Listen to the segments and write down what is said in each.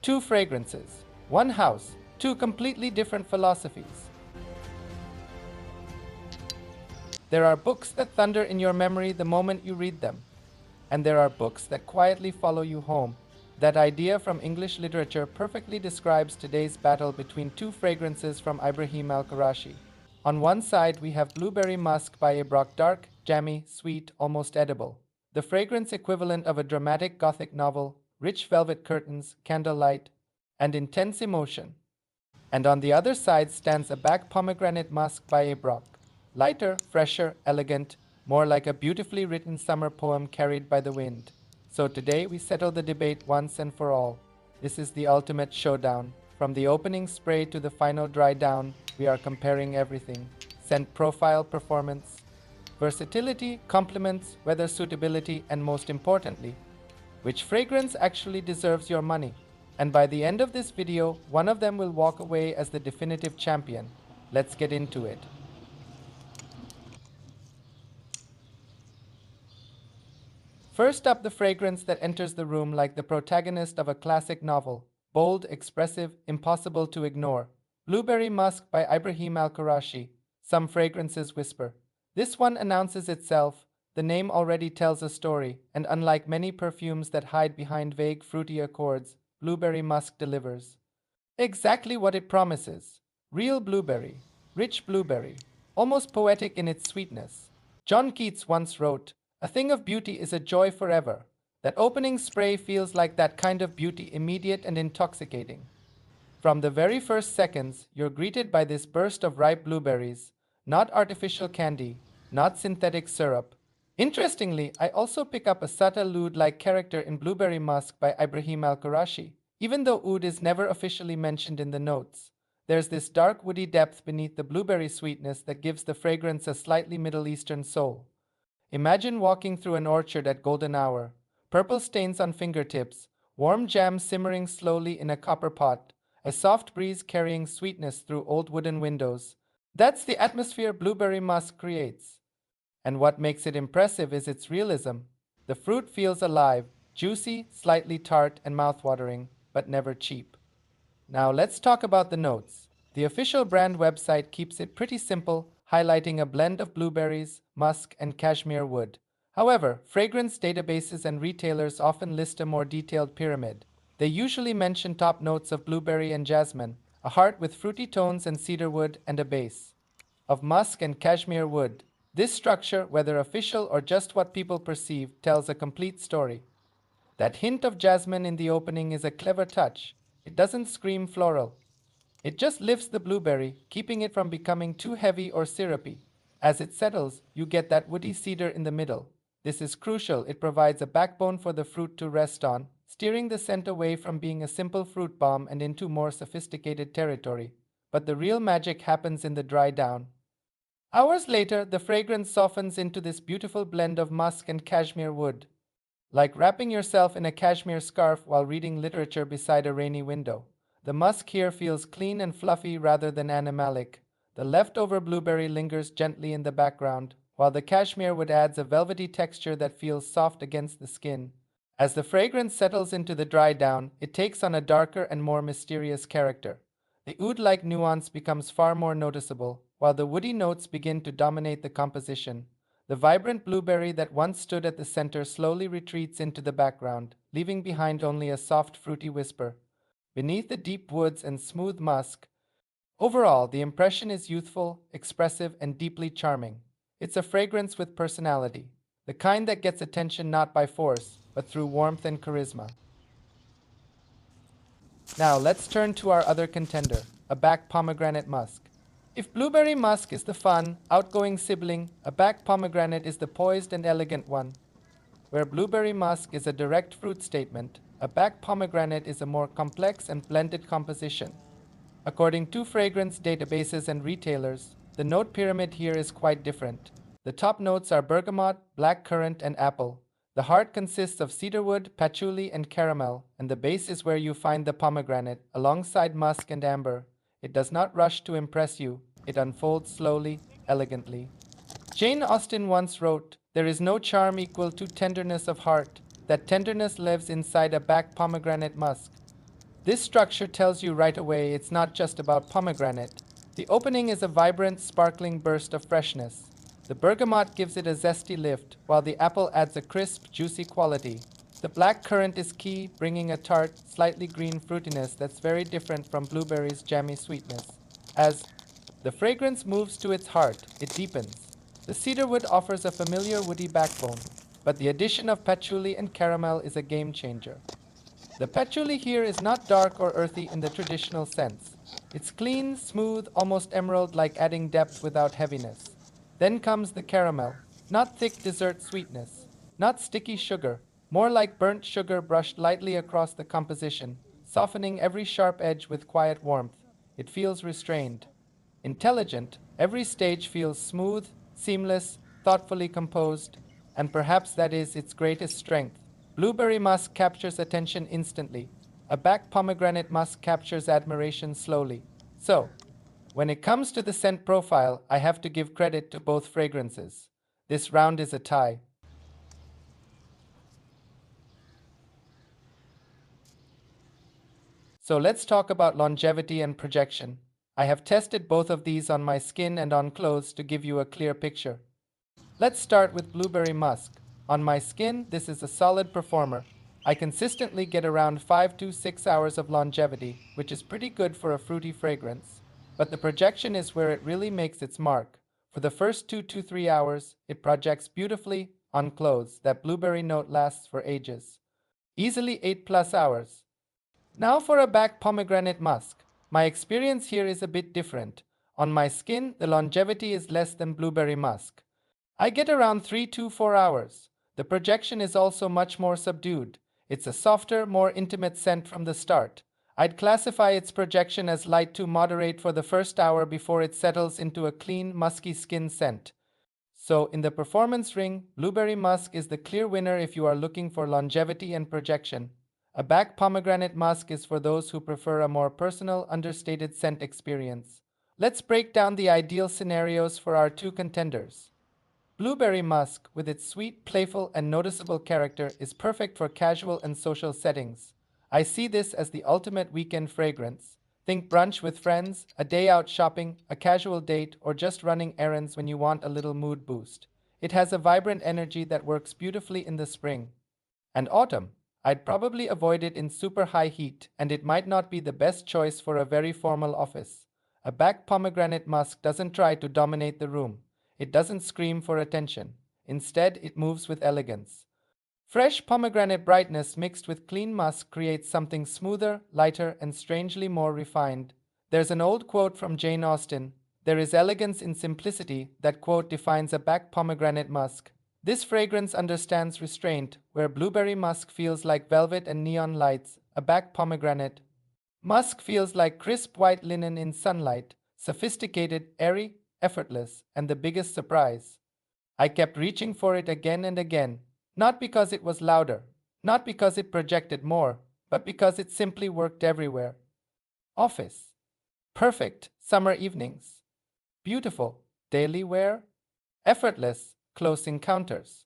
Two fragrances, one house, two completely different philosophies. There are books that thunder in your memory the moment you read them, and there are books that quietly follow you home. That idea from English literature perfectly describes today's battle between two fragrances from Ibraheem Al Qurashi. On one side, we have Blueberry Musk by Ibraq, dark, jammy, sweet, almost edible. The fragrance equivalent of a dramatic Gothic novel, rich velvet curtains, candlelight, and intense emotion. And on the other side stands Abaq Pomegranate Musk by Ibraq. Lighter, fresher, elegant, more like a beautifully written summer poem carried by the wind. So today we settle the debate once and for all. This is the ultimate showdown. From the opening spray to the final dry down, we are comparing everything. Scent profile, performance, versatility, compliments, weather suitability, and most importantly, which fragrance actually deserves your money. And by the end of this video, one of them will walk away as the definitive champion. Let's get into it. First up, the fragrance that enters the room like the protagonist of a classic novel. Bold, expressive, impossible to ignore. Blueberry Musk by Ibraheem Al Qurashi. Some fragrances whisper. This one announces itself. The name already tells a story, and unlike many perfumes that hide behind vague fruity accords, Blueberry Musk delivers exactly what it promises. Real blueberry, rich blueberry, almost poetic in its sweetness. John Keats once wrote, "A thing of beauty is a joy forever." That opening spray feels like that kind of beauty, immediate and intoxicating. From the very first seconds, you're greeted by this burst of ripe blueberries, not artificial candy, not synthetic syrup. Interestingly, I also pick up a subtle oud-like character in Blueberry Musk by Ibraheem Al Qurashi. Even though oud is never officially mentioned in the notes, there's this dark woody depth beneath the blueberry sweetness that gives the fragrance a slightly Middle Eastern soul. Imagine walking through an orchard at golden hour, purple stains on fingertips, warm jam simmering slowly in a copper pot, a soft breeze carrying sweetness through old wooden windows. That's the atmosphere Blueberry Musk creates. And what makes it impressive is its realism. The fruit feels alive, juicy, slightly tart, and mouthwatering, but never cheap. Now let's talk about the notes. The official brand website keeps it pretty simple, highlighting a blend of blueberries, musk, and cashmere wood. However, fragrance databases and retailers often list a more detailed pyramid. They usually mention top notes of blueberry and jasmine, a heart with fruity tones and cedarwood, and a base of musk and cashmere wood. This structure, whether official or just what people perceive, tells a complete story. That hint of jasmine in the opening is a clever touch. It doesn't scream floral. It just lifts the blueberry, keeping it from becoming too heavy or syrupy. As it settles, you get that woody cedar in the middle. This is crucial. It provides a backbone for the fruit to rest on, steering the scent away from being a simple fruit bomb and into more sophisticated territory. But the real magic happens in the dry down. Hours later, the fragrance softens into this beautiful blend of musk and cashmere wood, like wrapping yourself in a cashmere scarf while reading literature beside a rainy window. The musk here feels clean and fluffy rather than animalic. The leftover blueberry lingers gently in the background, while the cashmere wood adds a velvety texture that feels soft against the skin. As the fragrance settles into the dry down, it takes on a darker and more mysterious character. The oud-like nuance becomes far more noticeable, while the woody notes begin to dominate the composition. The vibrant blueberry that once stood at the center slowly retreats into the background, leaving behind only a soft fruity whisper. Beneath the deep woods and smooth musk, overall, the impression is youthful, expressive, and deeply charming. It's a fragrance with personality, the kind that gets attention not by force, but through warmth and charisma. Now let's turn to our other contender, Abaq Pomegranate Musk. If Blueberry Musk is the fun, outgoing sibling, Abaq Pomegranate is the poised and elegant one. Where Blueberry Musk is a direct fruit statement, Abaq Pomegranate is a more complex and blended composition. According to fragrance databases and retailers, the note pyramid here is quite different. The top notes are bergamot, blackcurrant, and apple. The heart consists of cedarwood, patchouli, and caramel, and the base is where you find the pomegranate, alongside musk and amber. It does not rush to impress you. It unfolds slowly, elegantly. Jane Austen once wrote, "There is no charm equal to tenderness of heart. That tenderness lives inside Abaq Pomegranate Musk." This structure tells you right away it's not just about pomegranate. The opening is a vibrant, sparkling burst of freshness. The bergamot gives it a zesty lift, while the apple adds a crisp, juicy quality. The black currant is key, bringing a tart, slightly green fruitiness that's very different from blueberry's jammy sweetness. As the fragrance moves to its heart, it deepens. The cedarwood offers a familiar woody backbone, but the addition of patchouli and caramel is a game changer. The patchouli here is not dark or earthy in the traditional sense. It's clean, smooth, almost emerald-like, adding depth without heaviness. Then comes the caramel, not thick dessert sweetness, not sticky sugar, more like burnt sugar brushed lightly across the composition, softening every sharp edge with quiet warmth. It feels restrained, intelligent. Every stage feels smooth, seamless, thoughtfully composed, and perhaps that is its greatest strength. Blueberry musk captures attention instantly. Abaq pomegranate musk captures admiration slowly. So, when it comes to the scent profile, I have to give credit to both fragrances. This round is a tie. So let's talk about longevity and projection. I have tested both of these on my skin and on clothes to give you a clear picture. Let's start with blueberry musk. On my skin, this is a solid performer. I consistently get around 5 to 6 hours of longevity, which is pretty good for a fruity fragrance. But the projection is where it really makes its mark. For the first 2 to 3 hours, it projects beautifully on clothes. That blueberry note lasts for ages. Easily 8 plus hours. Now for Abaq Pomegranate Musk. My experience here is a bit different. On my skin, the longevity is less than blueberry musk. I get around 3 to 4 hours. The projection is also much more subdued. It's a softer, more intimate scent from the start. I'd classify its projection as light to moderate for the first hour before it settles into a clean, musky skin scent. So, in the performance ring, blueberry musk is the clear winner if you are looking for longevity and projection. Abaq pomegranate musk is for those who prefer a more personal, understated scent experience. Let's break down the ideal scenarios for our two contenders. Blueberry musk, with its sweet, playful, and noticeable character, is perfect for casual and social settings. I see this as the ultimate weekend fragrance. Think brunch with friends, a day out shopping, a casual date, or just running errands when you want a little mood boost. It has a vibrant energy that works beautifully in the spring and autumn. I'd probably avoid it in super high heat, and it might not be the best choice for a very formal office. Abaq pomegranate musk doesn't try to dominate the room. It doesn't scream for attention. Instead, it moves with elegance. Fresh pomegranate brightness mixed with clean musk creates something smoother, lighter, and strangely more refined. There's an old quote from Jane Austen: "There is elegance in simplicity." That quote defines Abaq pomegranate musk. This fragrance understands restraint, where blueberry musk feels like velvet and neon lights. Abaq pomegranate musk feels like crisp white linen in sunlight, sophisticated, airy, effortless, and the biggest surprise. I kept reaching for it again and again, not because it was louder, not because it projected more, but because it simply worked everywhere. Office. Perfect. Summer evenings. Beautiful. Daily wear. Effortless. Close encounters.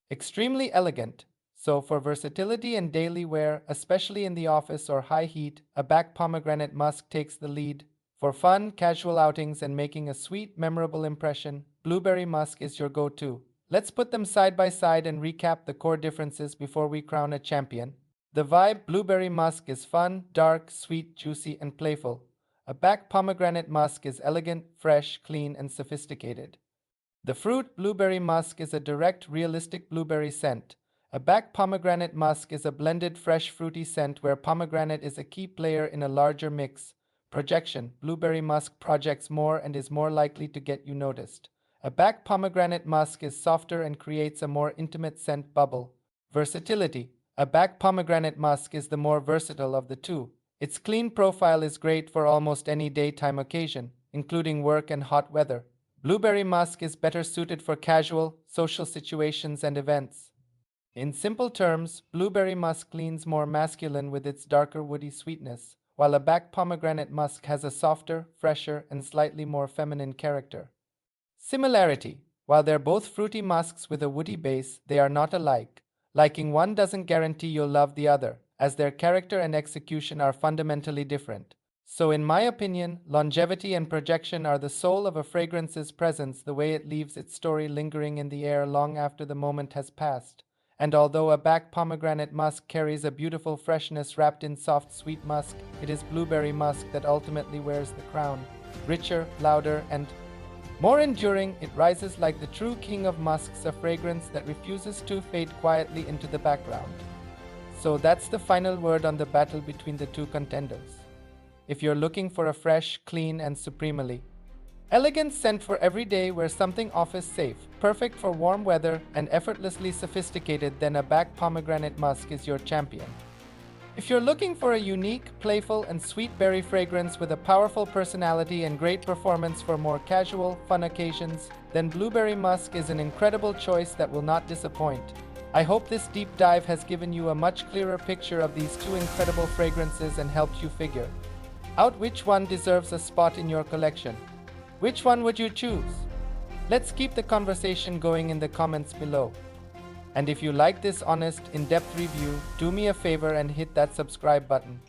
Extremely elegant. So for versatility and daily wear, especially in the office or high heat, Abaq pomegranate musk takes the lead. For fun, casual outings and making a sweet, memorable impression, blueberry musk is your go-to. Let's put them side by side and recap the core differences before we crown a champion. The vibe: blueberry musk is fun, dark, sweet, juicy, and playful. Abaq pomegranate musk is elegant, fresh, clean, and sophisticated. The fruit: blueberry musk is a direct, realistic blueberry scent. Abaq pomegranate musk is a blended, fresh, fruity scent where pomegranate is a key player in a larger mix. Projection: blueberry musk projects more and is more likely to get you noticed. Abaq pomegranate musk is softer and creates a more intimate scent bubble. Versatility: Abaq pomegranate musk is the more versatile of the two. Its clean profile is great for almost any daytime occasion, including work and hot weather. Blueberry musk is better suited for casual, social situations and events. In simple terms, blueberry musk leans more masculine with its darker woody sweetness, while Abaq pomegranate musk has a softer, fresher, and slightly more feminine character. Similarity: while they're both fruity musks with a woody base, they are not alike. Liking one doesn't guarantee you'll love the other. as their character and execution are fundamentally different. So in my opinion, longevity and projection are the soul of a fragrance's presence, the way it leaves its story lingering in the air long after the moment has passed. And although Abaq Pomegranate Musk carries a beautiful freshness wrapped in soft sweet musk, it is blueberry musk that ultimately wears the crown. Richer, louder, and more enduring, it rises like the true king of musks, a fragrance that refuses to fade quietly into the background. So that's the final word on the battle between the two contenders. If you're looking for a fresh, clean, and supremely elegant scent for every day, where something office safe, perfect for warm weather, and effortlessly sophisticated, then Abaq Pomegranate Musk is your champion. If you're looking for a unique, playful, and sweet berry fragrance with a powerful personality and great performance for more casual, fun occasions, then Blueberry Musk is an incredible choice that will not disappoint. I hope this deep dive has given you a much clearer picture of these two incredible fragrances and helped you figure out which one deserves a spot in your collection. Which one would you choose? Let's keep the conversation going in the comments below. And if you like this honest, in-depth review, do me a favor and hit that subscribe button.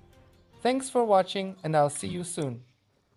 Thanks for watching, and I'll see you soon.